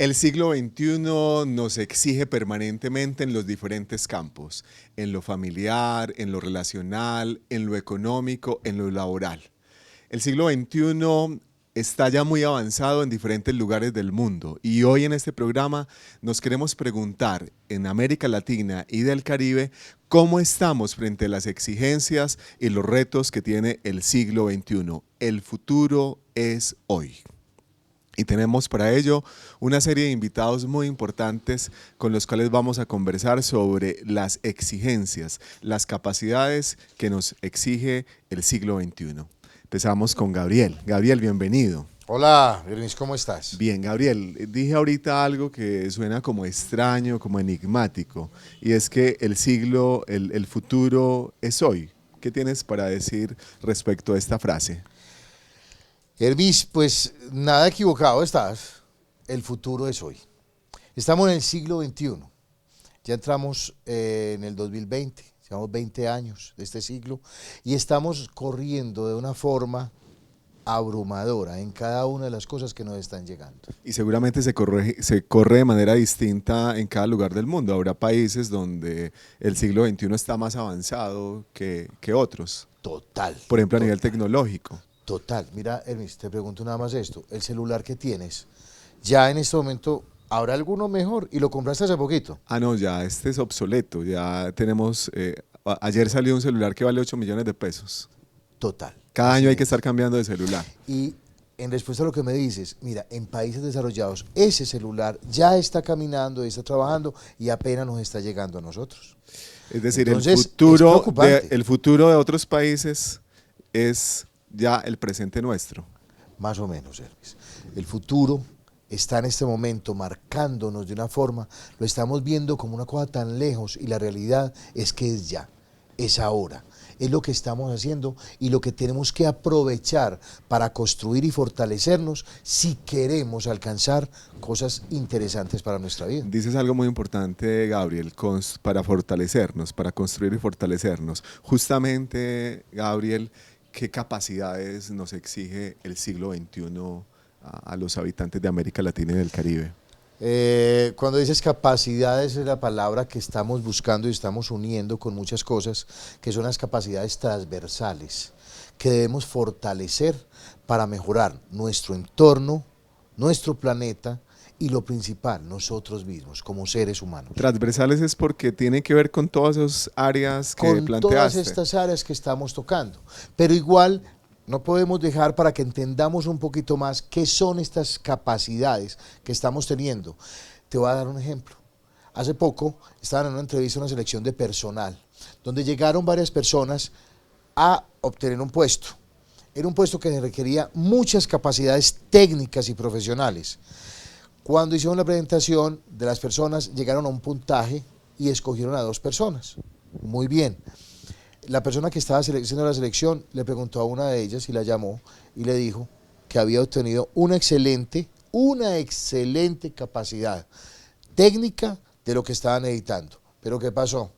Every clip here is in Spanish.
El siglo XXI nos exige permanentemente en los diferentes campos, en lo familiar, en lo relacional, en lo económico, en lo laboral. El siglo XXI está ya muy avanzado en diferentes lugares del mundo y hoy en este programa nos queremos preguntar en América Latina y del Caribe cómo estamos frente a las exigencias y los retos que tiene el siglo XXI. El futuro es hoy. Y tenemos para ello una serie de invitados muy importantes con los cuales vamos a conversar sobre las exigencias, las capacidades que nos exige el siglo XXI. Empezamos con Gabriel. Gabriel, bienvenido. Hola, Bernice, ¿cómo estás? Bien, Gabriel, dije ahorita algo que suena como extraño, como enigmático, y es que el futuro es hoy. ¿Qué tienes para decir respecto a esta frase? Hermis, pues nada equivocado estás. El futuro es hoy. Estamos en el siglo XXI. Ya entramos en el 2020. Llevamos 20 años de este siglo y estamos corriendo de una forma abrumadora en cada una de las cosas que nos están llegando. Y seguramente se corre de manera distinta en cada lugar del mundo. Habrá países donde el siglo XXI está más avanzado que otros. Total. Por ejemplo, a total, nivel tecnológico. Total. Mira, Hermis, te pregunto nada más esto. El celular que tienes, ya en este momento, ¿habrá alguno mejor? Y lo compraste hace poquito. Ah, no, ya este es obsoleto. Ya tenemos, ayer salió un celular que vale 8 millones de pesos. Total. Cada Así año hay que es. estar cambiando de celular. Y en respuesta a lo que me dices, mira, en países desarrollados ese celular ya está caminando, está trabajando y apenas nos está llegando a nosotros. Es decir, Entonces, es preocupante. el futuro de otros países es ya el presente nuestro. Más o menos, Elvis. El futuro está en este momento marcándonos de una forma, lo estamos viendo como una cosa tan lejos y la realidad es que es ya, es ahora. Es lo que estamos haciendo y lo que tenemos que aprovechar para construir y fortalecernos si queremos alcanzar cosas interesantes para nuestra vida. Dices algo muy importante, Gabriel, para fortalecernos, para construir y fortalecernos. Justamente, Gabriel, ¿qué capacidades nos exige el siglo XXI a los habitantes de América Latina y del Caribe? Cuando dices capacidades es la palabra que estamos buscando y estamos uniendo con muchas cosas, que son las capacidades transversales, que debemos fortalecer para mejorar nuestro entorno, nuestro planeta y lo principal, nosotros mismos como seres humanos. Transversales es porque tiene que ver con todas esas áreas que Con planteaste. todas estas áreas que estamos tocando, pero igual no podemos dejar para que entendamos un poquito más qué son estas capacidades que estamos teniendo. Te voy a dar un ejemplo. Hace poco estaban en una entrevista, una selección de personal, donde llegaron varias personas a obtener un puesto. Era un puesto que requería muchas capacidades técnicas y profesionales. Cuando hicieron la presentación de las personas, llegaron a un puntaje y escogieron a 2 personas. Muy bien. La persona que estaba haciendo la selección le preguntó a una de ellas y la llamó y le dijo que había obtenido una excelente capacidad técnica de lo que estaban editando. Pero ¿qué pasó?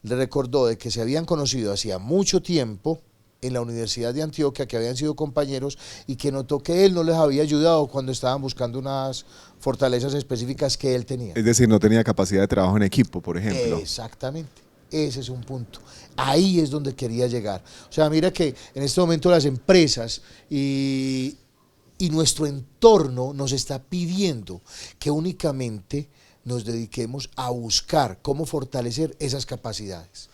Le recordó de que se habían conocido hacía mucho tiempo en la Universidad de Antioquia, que habían sido compañeros y que notó que él no les había ayudado cuando estaban buscando unas fortalezas específicas que él tenía. Es decir, no tenía capacidad de trabajo en equipo, por ejemplo. Exactamente. Ese es un punto. Ahí es donde quería llegar. O sea, mira que en este momento las empresas y nuestro entorno nos está pidiendo que únicamente nos dediquemos a buscar cómo fortalecer esas capacidades.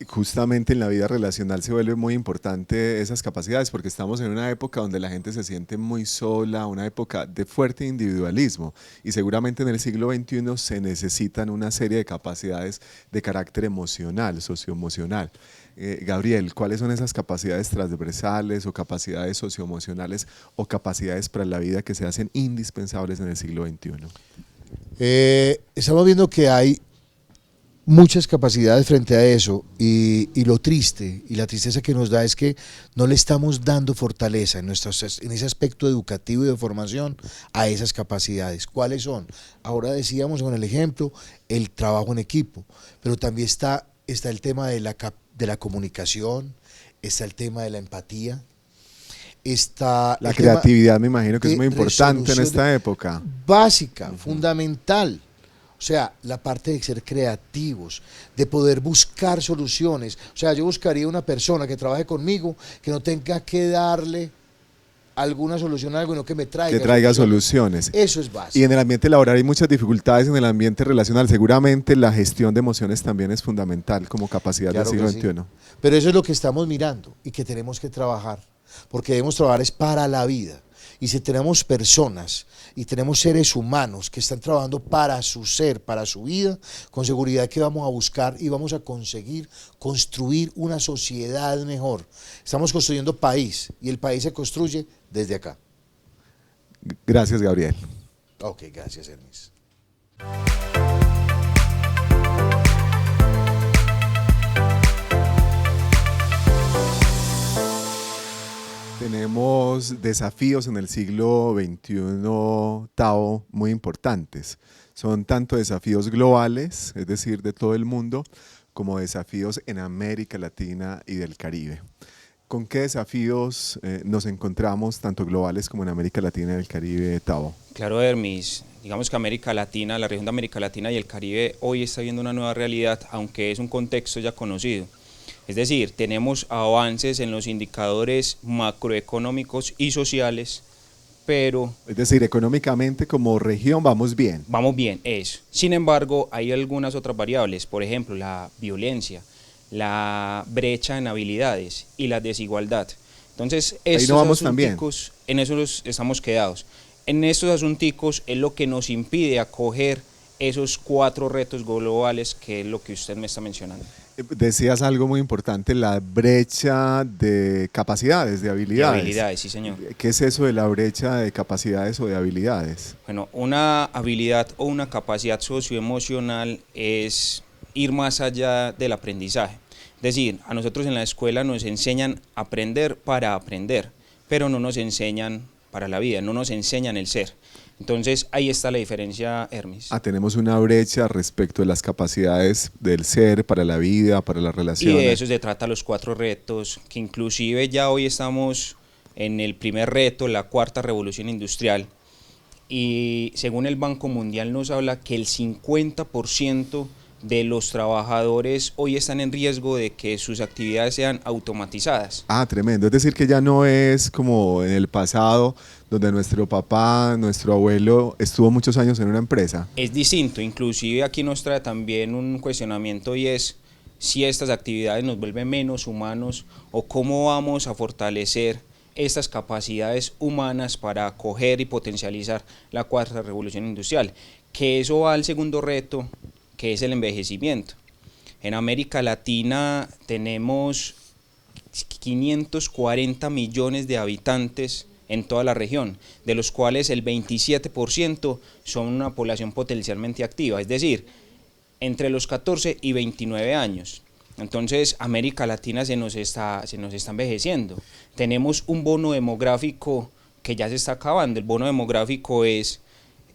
Justamente en la vida relacional se vuelve muy importante esas capacidades porque estamos en una época donde la gente se siente muy sola, una época de fuerte individualismo y seguramente en el siglo XXI se necesitan una serie de capacidades de carácter emocional, socioemocional. Gabriel, ¿cuáles son esas capacidades transversales o capacidades socioemocionales o capacidades para la vida que se hacen indispensables en el siglo XXI? Estamos viendo que hay muchas capacidades frente a eso y lo triste y la tristeza que nos da es que no le estamos dando fortaleza en ese aspecto educativo y de formación a esas capacidades. ¿Cuáles son? Ahora decíamos con el ejemplo el trabajo en equipo, pero también está el tema de la comunicación, está el tema de la empatía, está La el tema creatividad me imagino que es de muy importante en resolución esta época. básica, fundamental. O sea, la parte de ser creativos, de poder buscar soluciones. O sea, yo buscaría una persona que trabaje conmigo, que no tenga que darle alguna solución a algo, sino que me Que traiga traiga soluciones. soluciones. Eso es Y en básico. el ambiente laboral hay muchas dificultades, en el ambiente relacional seguramente la gestión de emociones también es fundamental como capacidad del Claro siglo que sí. XXI. Pero eso es lo que estamos mirando y que tenemos que trabajar, porque debemos trabajar es para la vida. Y si tenemos personas y tenemos seres humanos que están trabajando para su ser, para su vida, con seguridad que vamos a buscar y vamos a conseguir construir una sociedad mejor. Estamos construyendo país y el país se construye desde acá. Gracias, Gabriel. Ok, gracias, Hermes. Tenemos desafíos en el siglo XXI, Tao, muy importantes. Son tanto desafíos globales, es decir, de todo el mundo, como desafíos en América Latina y del Caribe. ¿Con qué desafíos nos encontramos, tanto globales como en América Latina y el Caribe, Tao? Claro, Hermis, digamos que América Latina, la región de América Latina y el Caribe hoy está viendo una nueva realidad, aunque es un contexto ya conocido. Es decir, tenemos avances en los indicadores macroeconómicos y sociales, pero Es decir, económicamente como región vamos bien. vamos bien, eso. Sin embargo, hay algunas otras variables, por ejemplo, la violencia, la brecha en habilidades y la desigualdad. Entonces, estos no vamos tan bien. asunticos, en eso estamos quedados. En estos asunticos es lo que nos impide acoger esos 4 retos globales, que es lo que usted me está mencionando. Decías algo muy importante, la brecha de capacidades, de Y habilidades. habilidades, sí señor. ¿Qué es eso de la brecha de capacidades o de habilidades? Bueno, una habilidad o una capacidad socioemocional es ir más allá del aprendizaje. Es decir, a nosotros en la escuela nos enseñan a aprender para aprender, pero no nos enseñan para la vida, no nos enseñan el ser. Entonces ahí está la diferencia, Hermes. Tenemos una brecha respecto de las capacidades del ser para la vida, para las Y relaciones. de eso se trata los 4 retos, que inclusive ya hoy estamos en el primer reto, la 4ª revolución industrial. Y según el Banco Mundial nos habla que el 50% de los trabajadores hoy están en riesgo de que sus actividades sean automatizadas. Tremendo. Es decir, que ya no es como en el pasado, donde nuestro papá, nuestro abuelo estuvo muchos años en una empresa. Es distinto, inclusive aquí nos trae también un cuestionamiento, y es si estas actividades nos vuelven menos humanos o cómo vamos a fortalecer estas capacidades humanas para acoger y potencializar la 4ª revolución industrial, que eso va al segundo reto, que es el envejecimiento. En América Latina tenemos 540 millones de habitantes en toda la región, de los cuales el 27% son una población potencialmente activa, es decir, entre los 14 y 29 años. Entonces América Latina se nos está envejeciendo. Tenemos un bono demográfico que ya se está acabando. El bono demográfico es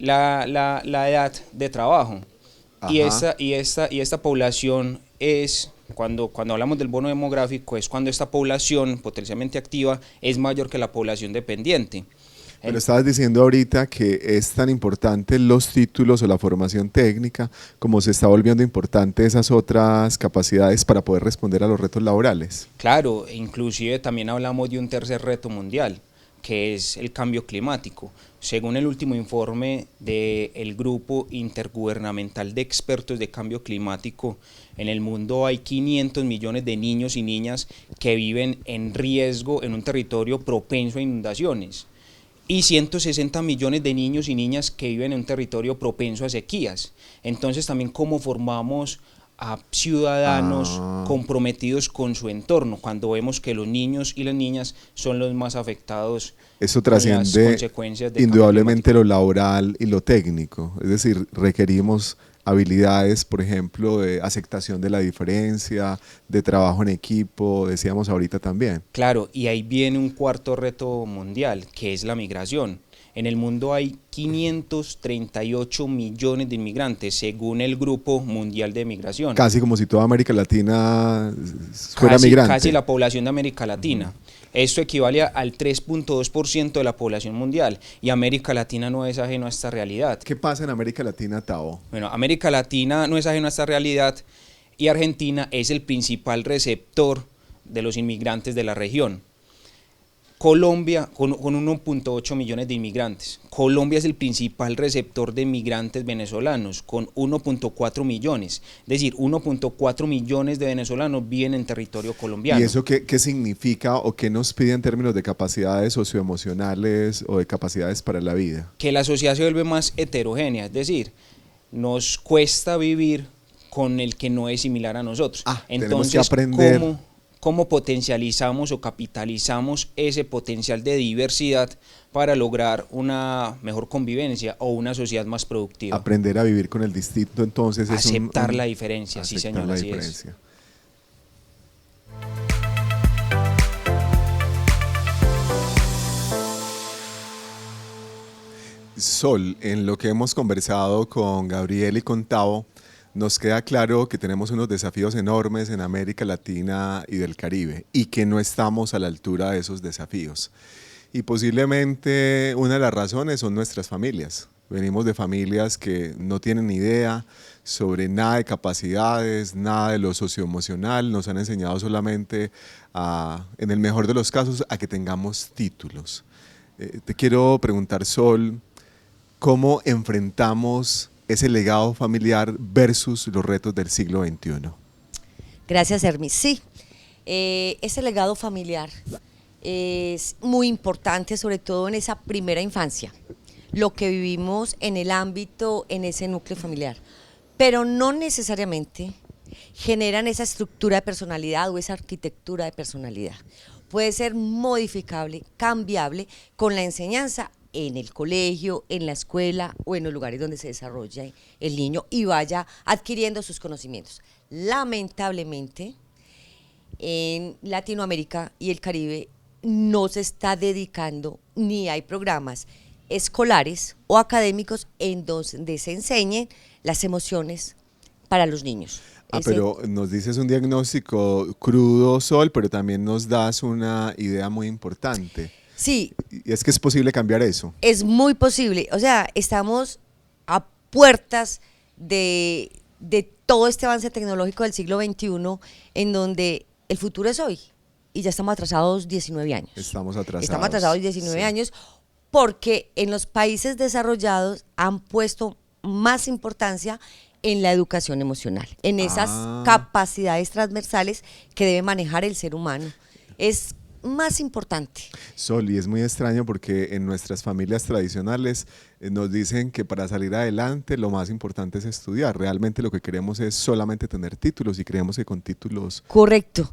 la edad de trabajo. Y esta población es, cuando hablamos del bono demográfico, es cuando esta población potencialmente activa es mayor que la población dependiente. Pero estabas diciendo ahorita que es tan importante los títulos o la formación técnica como se está volviendo importante esas otras capacidades para poder responder a los retos laborales. Claro, inclusive también hablamos de un tercer reto mundial, que es el cambio climático. Según el último informe del Grupo Intergubernamental de Expertos de Cambio Climático, en el mundo hay 500 millones de niños y niñas que viven en riesgo en un territorio propenso a inundaciones, y 160 millones de niños y niñas que viven en un territorio propenso a sequías. Entonces también cómo formamos a ciudadanos comprometidos con su entorno, cuando vemos que los niños y las niñas son los más afectados. Eso trasciende indudablemente lo laboral y lo técnico, es decir, requerimos habilidades, por ejemplo, de aceptación de la diferencia, de trabajo en equipo, decíamos ahorita también. Claro, y ahí viene un 4º reto mundial, que es la migración. En el mundo hay 538 millones de inmigrantes, según el Grupo Mundial de Migración. Casi como si toda América Latina fuera migrante. Casi la población de América Latina. Esto equivale al 3.2% de la población mundial, y América Latina no es ajeno a esta realidad. ¿Qué pasa en América Latina, Tao? Bueno, América Latina no es ajeno a esta realidad, y Argentina es el principal receptor de los inmigrantes de la región. Colombia, con 1.8 millones de inmigrantes. Colombia es el principal receptor de inmigrantes venezolanos, con 1.4 millones. Es decir, 1.4 millones de venezolanos viven en territorio colombiano. ¿Y eso qué significa o qué nos pide en términos de capacidades socioemocionales o de capacidades para la vida? Que la sociedad se vuelve más heterogénea, es decir, nos cuesta vivir con el que no es similar a nosotros. Entonces, tenemos que aprender. ¿Cómo potencializamos o capitalizamos ese potencial de diversidad para lograr una mejor convivencia o una sociedad más productiva? Aprender a vivir con el distinto, entonces es aceptar la diferencia, sí señor, así es. Sol, en lo que hemos conversado con Gabriel y con Tao, nos queda claro que tenemos unos desafíos enormes en América Latina y del Caribe y que no estamos a la altura de esos desafíos. Y posiblemente una de las razones son nuestras familias. Venimos de familias que no tienen ni idea sobre nada de capacidades, nada de lo socioemocional. Nos han enseñado solamente, en el mejor de los casos, a que tengamos títulos. Te quiero preguntar, Sol, ¿cómo enfrentamos ese legado familiar versus los retos del siglo XXI? Gracias, Hermis. Sí, ese legado familiar es muy importante, sobre todo en esa primera infancia, lo que vivimos en el ámbito, en ese núcleo familiar, pero no necesariamente generan esa estructura de personalidad o esa arquitectura de personalidad. Puede ser modificable, cambiable con la enseñanza en el colegio, en la escuela o en los lugares donde se desarrolla el niño y vaya adquiriendo sus conocimientos. Lamentablemente, en Latinoamérica y el Caribe no se está dedicando ni hay programas escolares o académicos en donde se enseñen las emociones para los niños. Pero nos dices un diagnóstico crudo, Sol, pero también nos das una idea muy importante. Sí. Y es que es posible cambiar eso. Es muy posible. O sea, estamos a puertas de todo este avance tecnológico del siglo XXI, en donde el futuro es hoy. Y ya estamos atrasados 19 años. Estamos atrasados. Estamos atrasados 19 años porque en los países desarrollados han puesto más importancia en la educación emocional, en esas capacidades transversales que debe manejar el ser humano. Es más importante. Sol, y es muy extraño porque en nuestras familias tradicionales nos dicen que para salir adelante lo más importante es estudiar. Realmente lo que queremos es solamente tener títulos y creemos que con títulos... Correcto.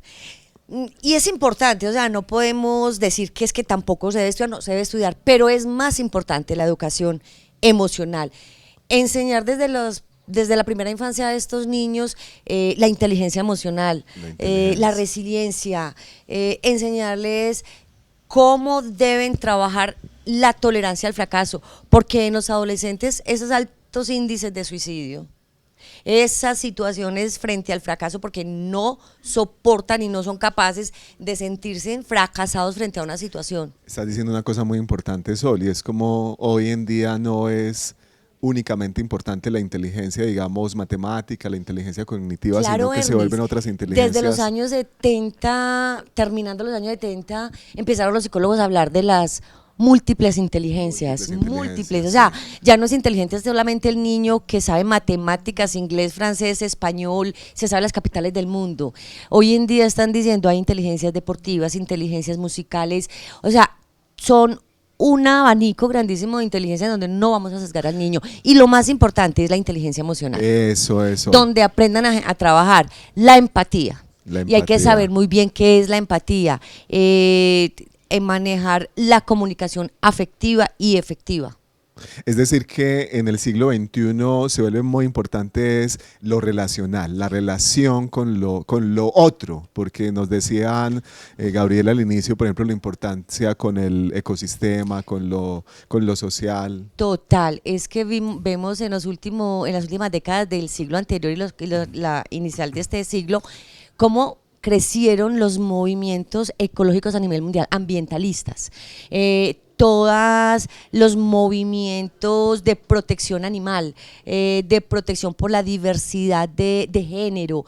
Y es importante, o sea, no podemos decir que es que tampoco se debe estudiar, no se debe estudiar, pero es más importante la educación emocional. Enseñar desde la primera infancia de estos niños la inteligencia emocional, la resiliencia, enseñarles cómo deben trabajar la tolerancia al fracaso, porque en los adolescentes esos altos índices de suicidio, esas situaciones frente al fracaso, porque no soportan y no son capaces de sentirse fracasados frente a una situación. Estás diciendo una cosa muy importante, Sol, y es como hoy en día no es únicamente importante la inteligencia, digamos, matemática, la inteligencia cognitiva, claro, sino que Hermis, se vuelven otras inteligencias. Desde los años 70, terminando los años 70, empezaron los psicólogos a hablar de las múltiples inteligencias, múltiples. O sea, ya no es inteligente solamente el niño que sabe matemáticas, inglés, francés, español, se sabe las capitales del mundo. Hoy en día están diciendo hay inteligencias deportivas, inteligencias musicales, o sea, son un abanico grandísimo de inteligencia donde no vamos a sesgar al niño. Y lo más importante es la inteligencia emocional. Eso. Donde aprendan a trabajar la empatía. Y hay que saber muy bien qué es la empatía. En manejar la comunicación afectiva y efectiva. Es decir, que en el siglo XXI se vuelve muy importante es lo relacional, la relación con lo otro, porque nos decían, Gabriela al inicio, por ejemplo, la importancia con el ecosistema, con lo social. Total, es que vemos en en las últimas décadas del siglo anterior la inicial de este siglo, cómo crecieron los movimientos ecológicos a nivel mundial, ambientalistas. Todos los movimientos de protección animal, de protección por la diversidad de género,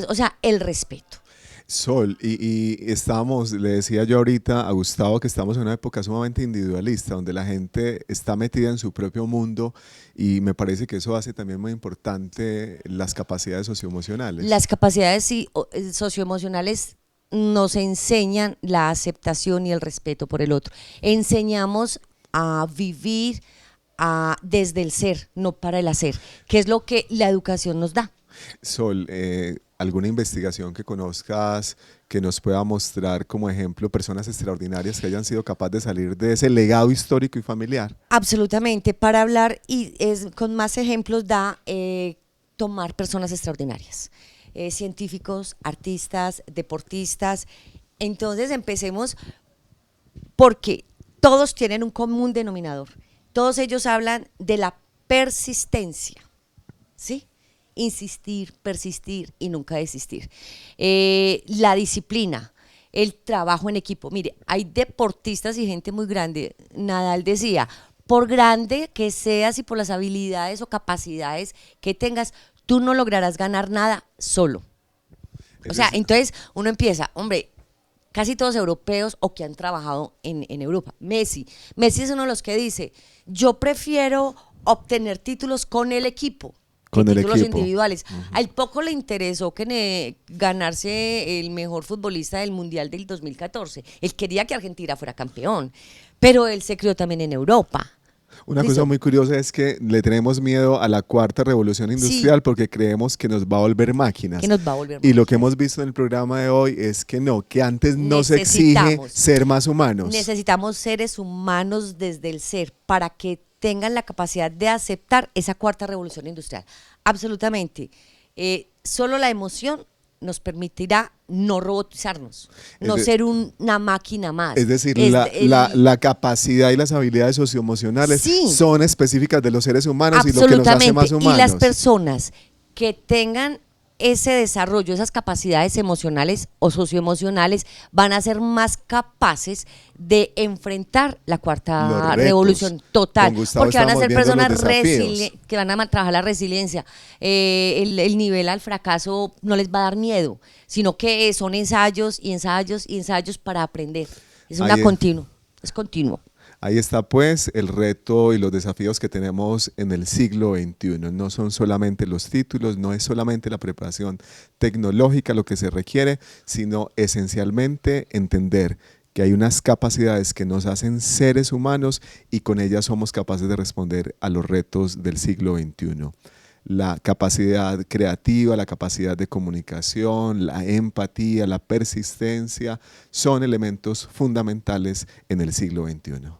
o sea, el respeto. Sol, y estamos, le decía yo ahorita a Gustavo que estamos en una época sumamente individualista, donde la gente está metida en su propio mundo y me parece que eso hace también muy importante las capacidades socioemocionales. Las capacidades socioemocionales nos enseñan la aceptación y el respeto por el otro. Enseñamos a vivir desde el ser, no para el hacer, que es lo que la educación nos da. Sol, ¿alguna investigación que conozcas que nos pueda mostrar como ejemplo personas extraordinarias que hayan sido capaces de salir de ese legado histórico y familiar? Absolutamente, para hablar con más ejemplos tomar personas extraordinarias, científicos, artistas, deportistas. Entonces empecemos porque todos tienen un común denominador, todos ellos hablan de la persistencia, ¿sí? Insistir, persistir y nunca desistir. La disciplina, el trabajo en equipo. Mire, hay deportistas y gente muy grande. Nadal decía, por grande que seas y por las habilidades o capacidades que tengas, tú no lograrás ganar nada solo. O sea, entonces uno empieza, hombre, casi todos europeos o que han trabajado en Europa. Messi es uno de los que dice, yo prefiero obtener títulos con el equipo. Con el títulos equipo. Individuales. Al poco le interesó ganarse el mejor futbolista del Mundial del 2014. Él quería que Argentina fuera campeón, pero él se crió también en Europa. Una cosa muy curiosa es que le tenemos miedo a la cuarta revolución industrial porque creemos que nos va a volver máquinas. Que nos va a volver Y lo máquinas. que hemos visto en el programa de hoy es que no, que antes no se exige ser más humanos. Necesitamos seres humanos desde el ser para que tengan la capacidad de aceptar esa cuarta revolución industrial. Absolutamente. Solo la emoción nos permitirá no robotizarnos, no ser una máquina más. Es decir, la capacidad y las habilidades socioemocionales son específicas de los seres humanos y lo que nos hace más humanos. Y las personas que tengan ese desarrollo, esas capacidades emocionales o socioemocionales van a ser más capaces de enfrentar la cuarta revolución total, porque van a ser personas que van a trabajar la resiliencia, el nivel al fracaso no les va a dar miedo, sino que son ensayos y ensayos y ensayos para aprender, es continuo. Ahí está pues el reto y los desafíos que tenemos en el siglo XXI. No son solamente los títulos, no es solamente la preparación tecnológica lo que se requiere, sino esencialmente entender que hay unas capacidades que nos hacen seres humanos y con ellas somos capaces de responder a los retos del siglo XXI. La capacidad creativa, la capacidad de comunicación, la empatía, la persistencia son elementos fundamentales en el siglo XXI.